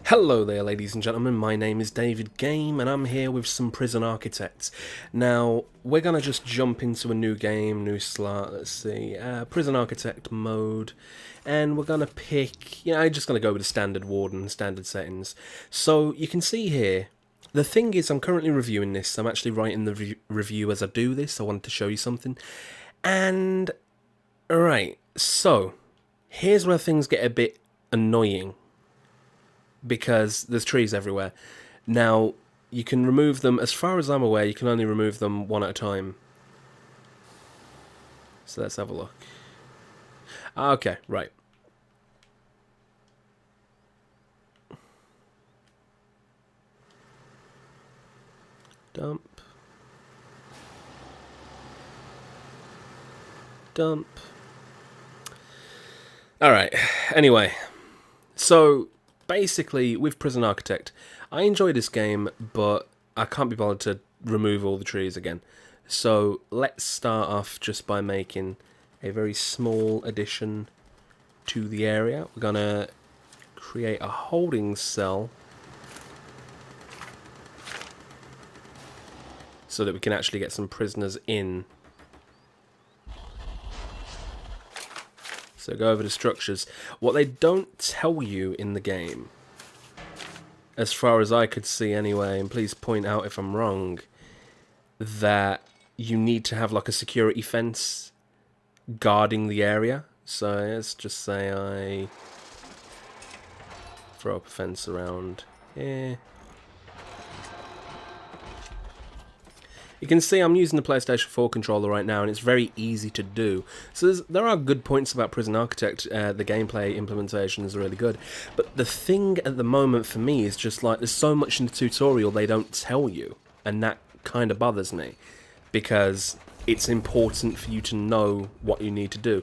Hello there, ladies and gentlemen. My name is David Game, and I'm here with some Prison Architects. Now, we're gonna just jump into a new game, new slot. Let's see, Prison Architect mode, and we're gonna pick. Just gonna go with the standard Warden, standard settings. So you can see here. The thing is, I'm currently reviewing this. I'm actually writing the review as I do this. I wanted to show you something, and alright. So here's where things get a bit annoying, because there's trees everywhere. Now, you can remove them, as far as I'm aware, you can only remove them one at a time. So let's have a look. Okay, right. Dump. Dump. Alright, anyway. So, basically, with Prison Architect, I enjoy this game, but I can't be bothered to remove all the trees again. So let's start off just by making a very small addition to the area. We're gonna create a holding cell so that we can actually get some prisoners in. So go over the structures. What they don't tell you in the game, as far as I could see anyway, and please point out if I'm wrong, that you need to have like a security fence guarding the area. So let's just say I throw up a fence around here. You can see I'm using the PlayStation 4 controller right now, and it's very easy to do. So there are good points about Prison Architect. The gameplay implementation is really good. But the thing at the moment for me is just like there's so much in the tutorial they don't tell you. And that kind of bothers me, because it's important for you to know what you need to do.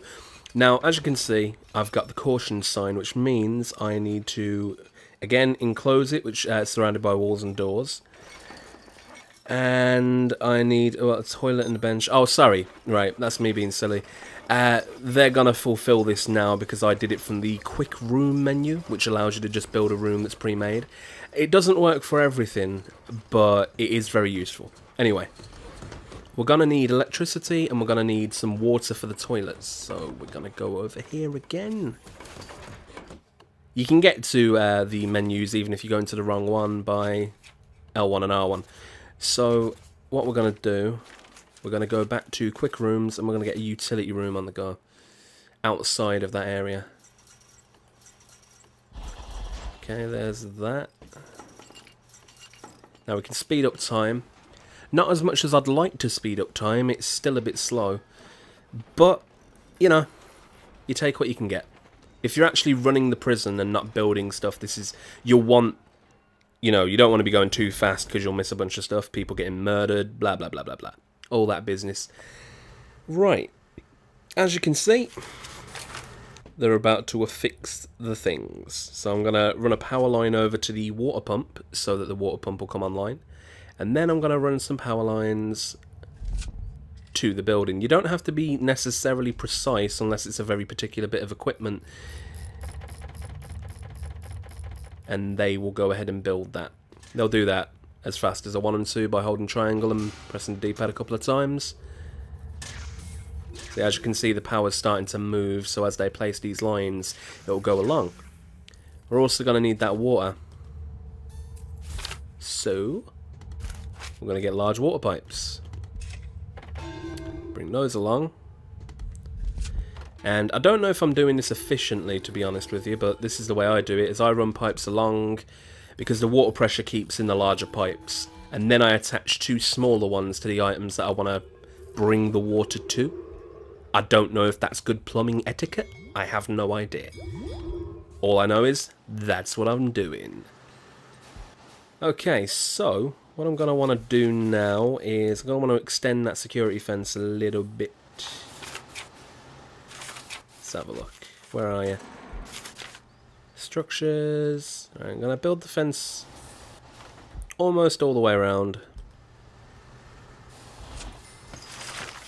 Now, as you can see, I've got the caution sign, which means I need to, again, enclose it, which is surrounded by walls and doors. And I need a toilet and a bench. Oh, sorry. Right, that's me being silly. They're going to fulfill this now because I did it from the quick room menu, which allows you to just build a room that's pre-made. It doesn't work for everything, but it is very useful. Anyway, we're going to need electricity and we're going to need some water for the toilets. So we're going to go over here again. You can get to the menus even if you go into the wrong one by L1 and R1. So what we're going to do, we're going to go back to quick rooms and we're going to get a utility room on the go outside of that area. Okay, there's that. Now we can speed up time. Not as much as I'd like to speed up time, it's still a bit slow. But, you know, you take what you can get. If you're actually running the prison and not building stuff, you'll want, you don't want to be going too fast because you'll miss a bunch of stuff. People getting murdered, blah, blah, blah, blah, blah. All that business. Right. As you can see, they're about to affix the things. So I'm going to run a power line over to the water pump so that the water pump will come online. And then I'm going to run some power lines to the building. You don't have to be necessarily precise unless it's a very particular bit of equipment. And they will go ahead and build that. They'll do that as fast as I want them to by holding triangle and pressing the D-pad a couple of times. So as you can see, the power's starting to move, so as they place these lines, it'll go along. We're also going to need that water. So we're going to get large water pipes. Bring those along. And I don't know if I'm doing this efficiently, to be honest with you, but this is the way I do it, is I run pipes along because the water pressure keeps in the larger pipes. And then I attach two smaller ones to the items that I want to bring the water to. I don't know if that's good plumbing etiquette. I have no idea. All I know is that's what I'm doing. Okay, so what I'm going to want to do now is I'm going to want to extend that security fence a little bit. Let's have a look. Where are you? Structures. Alright, I'm going to build the fence almost all the way around.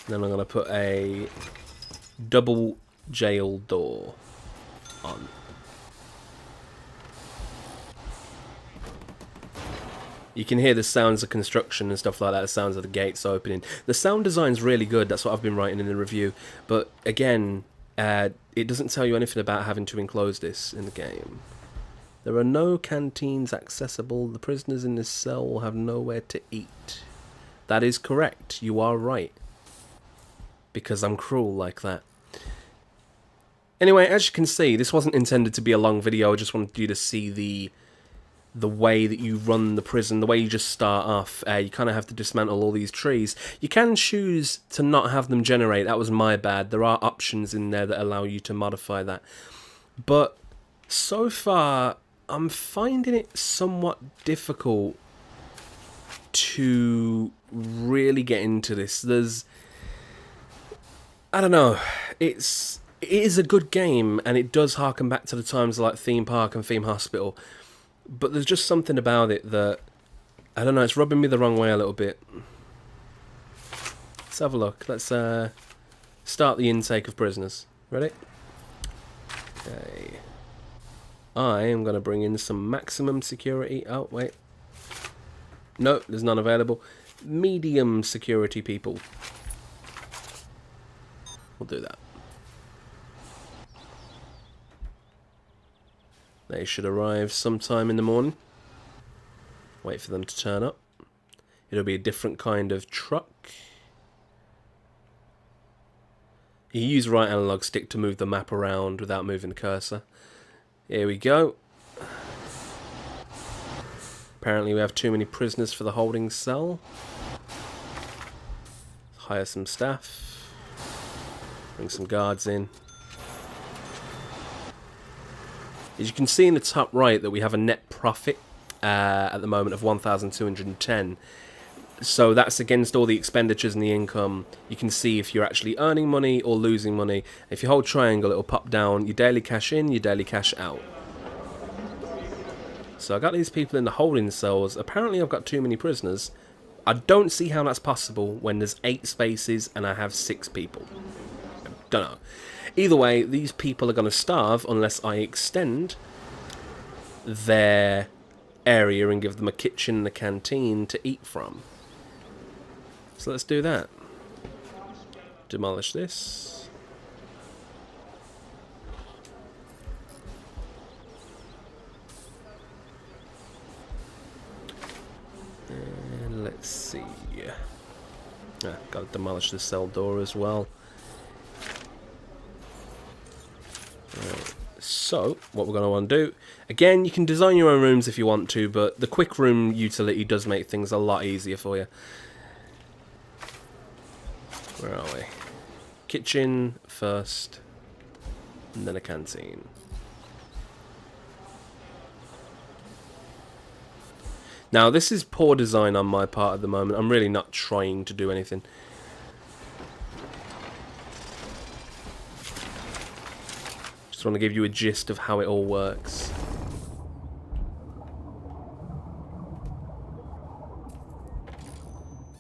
Then I'm going to put a double jail door on. You can hear the sounds of construction and stuff like that, the sounds of the gates opening. The sound design's really good, that's what I've been writing in the review. But again, it doesn't tell you anything about having to enclose this in the game. There are no canteens accessible. The prisoners in this cell will have nowhere to eat. That is correct, you are right. Because I'm cruel like that. Anyway, as you can see, this wasn't intended to be a long video, I just wanted you to see the way that you run the prison, the way you just start off. You kind of have to dismantle all these trees. You can choose to not have them generate. That was my bad. There are options in there that allow you to modify that. But so far, I'm finding it somewhat difficult to really get into this. I don't know. It is a good game, and it does harken back to the times like Theme Park and Theme Hospital. But there's just something about it that, I don't know, it's rubbing me the wrong way a little bit. Let's have a look. Let's start the intake of prisoners. Ready? Okay. I am going to bring in some maximum security. Oh, wait. No, there's none available. Medium security people. We'll do that. They should arrive sometime in the morning. Wait for them to turn up. It'll be a different kind of truck. You use right analog stick to move the map around without moving the cursor. Here we go. Apparently we have too many prisoners for the holding cell. Hire some staff. Bring some guards in. As you can see in the top right that we have a net profit at the moment of 1,210. So that's against all the expenditures and the income. You can see if you're actually earning money or losing money. If you hold triangle, it'll pop down your daily cash in, your daily cash out. So I got these people in the holding cells. Apparently I've got too many prisoners. I don't see how that's possible when there's 8 spaces and I have 6 people. Don't know. Either way, these people are going to starve unless I extend their area and give them a kitchen and a canteen to eat from. So let's do that. Demolish this. And let's see. Got to demolish the cell door as well. Right. So, what we're going to want to do, again, you can design your own rooms if you want to, but the quick room utility does make things a lot easier for you. Where are we? Kitchen first, and then a canteen. Now, this is poor design on my part at the moment. I'm really not trying to do anything. Just want to give you a gist of how it all works.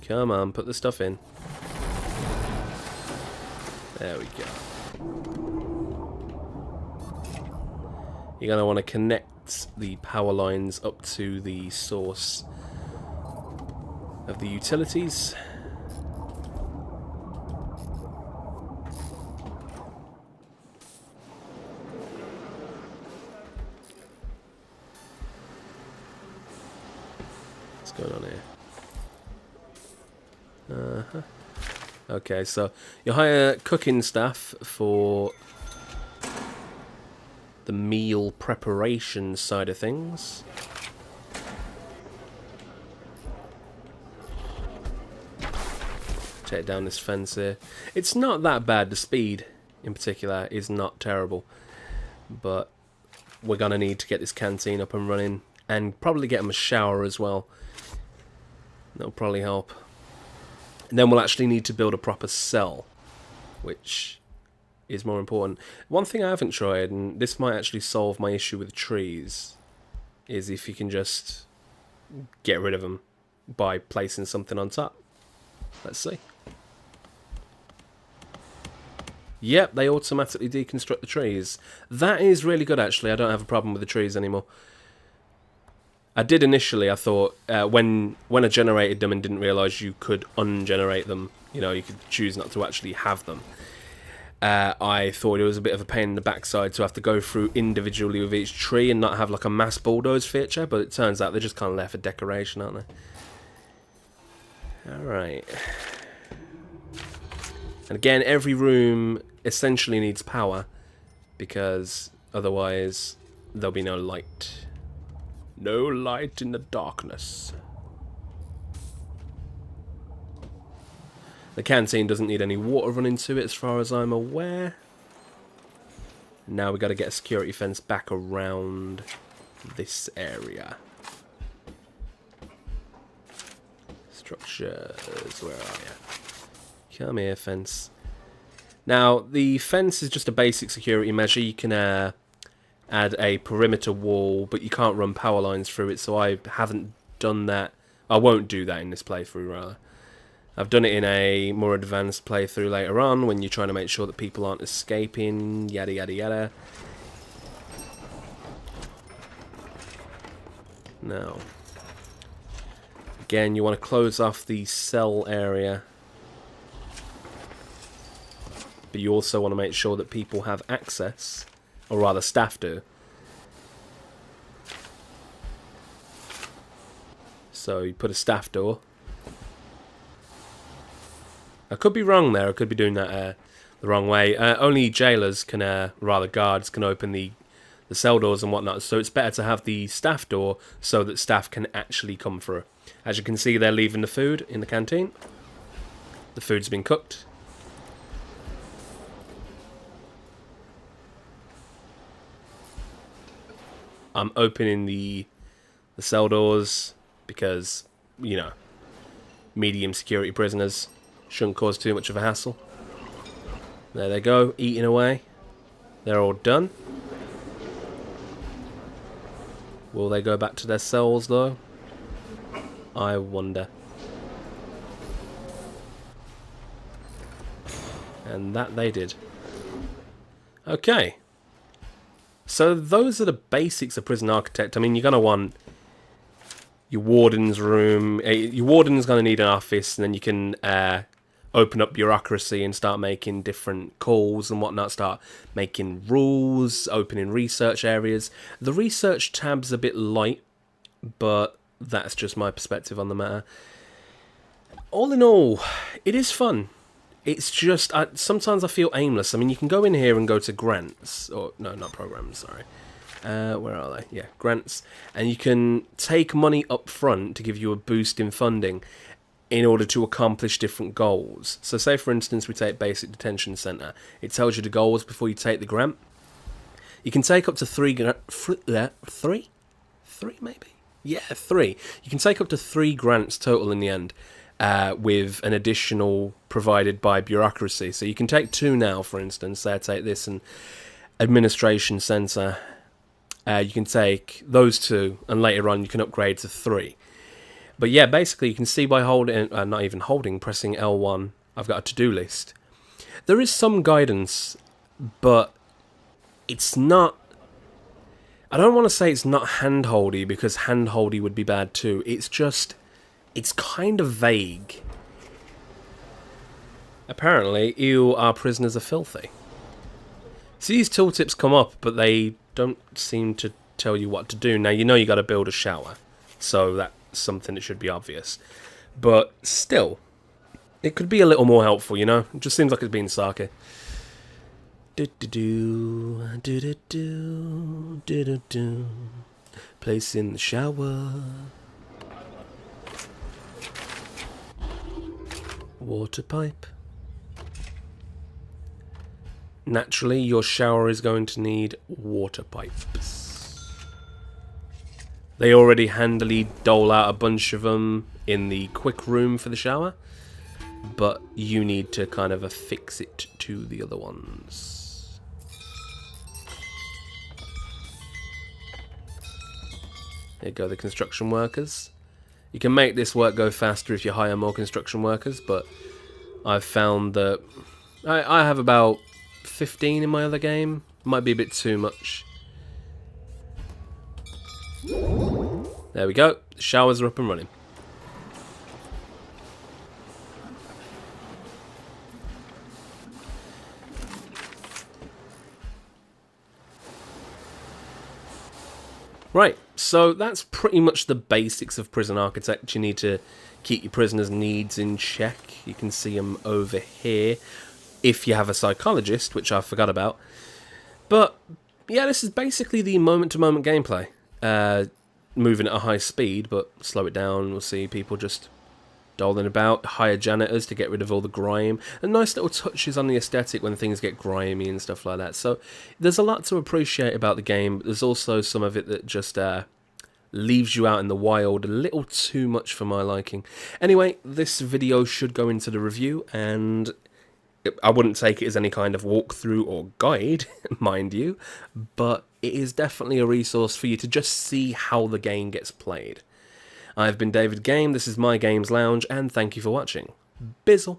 Come on, put the stuff in. There we go. You're going to want to connect the power lines up to the source of the utilities. What's going on here? Okay, so you hire cooking staff for the meal preparation side of things. Take down this fence here. It's not that bad. The speed, in particular, is not terrible. But we're going to need to get this canteen up and running. And probably get them a shower as well. That'll probably help. And then we'll actually need to build a proper cell, which is more important. One thing I haven't tried, and this might actually solve my issue with trees, is if you can just get rid of them by placing something on top. Let's see. Yep, they automatically deconstruct the trees. That is really good, actually. I don't have a problem with the trees anymore. I did initially. I thought when I generated them and didn't realise you could ungenerate them. You know, you could choose not to actually have them. I thought it was a bit of a pain in the backside to have to go through individually with each tree and not have like a mass bulldoze feature, but it turns out they're just kind of there for decoration, aren't they? Alright. And again, every room essentially needs power, because otherwise there'll be no light. No light in the darkness. The canteen doesn't need any water running to it as far as I'm aware. Now we got to get a security fence back around this area. Structures, where are you? Come here, fence. Now, the fence is just a basic security measure. You can add a perimeter wall, but you can't run power lines through it, so I haven't done that. I won't do that in this playthrough, rather. I've done it in a more advanced playthrough later on, when you're trying to make sure that people aren't escaping, yada yada yada. Now, again, you want to close off the cell area, but you also want to make sure that people have access, or rather staff do. So you put a staff door. I could be wrong there. I could be doing that the wrong way. Only jailers can, rather guards, can open the cell doors and whatnot. So it's better to have the staff door so that staff can actually come through. As you can see, they're leaving the food in the canteen. The food's been cooked. I'm opening the cell doors because, you know, medium security prisoners shouldn't cause too much of a hassle. There they go, eating away. They're all done. Will they go back to their cells, though? I wonder. And that they did. Okay. So those are the basics of Prison Architect. I mean, you're going to want your warden's room. Your warden's going to need an office, and then you can open up bureaucracy and start making different calls and whatnot, start making rules, opening research areas. The research tab's a bit light, but that's just my perspective on the matter. All in all, it is fun. It's just, sometimes I feel aimless. I mean, you can go in here and go to grants, or no, not programs, sorry. Where are they? Yeah, grants. And you can take money up front to give you a boost in funding in order to accomplish different goals. So say, for instance, we take Basic Detention Centre. It tells you the goals before you take the grant. You can take up to three maybe? Yeah, 3. You can take up to 3 grants total in the end, with an additional provided by bureaucracy. So you can take 2 now, for instance. Say I take this and Administration Centre. You can take those 2, and later on you can upgrade to 3. But yeah, basically you can see by holding, not even holding, pressing L1, I've got a to-do list. There is some guidance, but it's not, I don't want to say it's not hand-holdy, because hand-holdy would be bad too. It's just, it's kind of vague. Apparently, our prisoners are filthy. See, these tooltips come up, but they don't seem to tell you what to do. Now, you know you got to build a shower, so that's something that should be obvious. But still, it could be a little more helpful, you know? It just seems like it's being sarky. Do-do-do, do-do-do, do-do-do. Place in the shower. Water pipe. Naturally, your shower is going to need water pipes. They already handily dole out a bunch of them in the quick room for the shower, but you need to kind of affix it to the other ones. There you go, the construction workers. You can make this work go faster if you hire more construction workers, but I've found that I have about 15 in my other game. Might be a bit too much. There we go. The showers are up and running. Right, so that's pretty much the basics of prison architecture. You need to keep your prisoners' needs in check. You can see them over here if you have a psychologist, which I forgot about. But yeah, this is basically the moment-to-moment gameplay. Moving at a high speed, but slow it down. We'll see people just doling about, hire janitors to get rid of all the grime, and nice little touches on the aesthetic when things get grimy and stuff like that. So there's a lot to appreciate about the game, but there's also some of it that just leaves you out in the wild a little too much for my liking. Anyway, this video should go into the review, and I wouldn't take it as any kind of walkthrough or guide, mind you, but it is definitely a resource for you to just see how the game gets played. I've been David Game, this is My Games Lounge, and thank you for watching. Bizzle.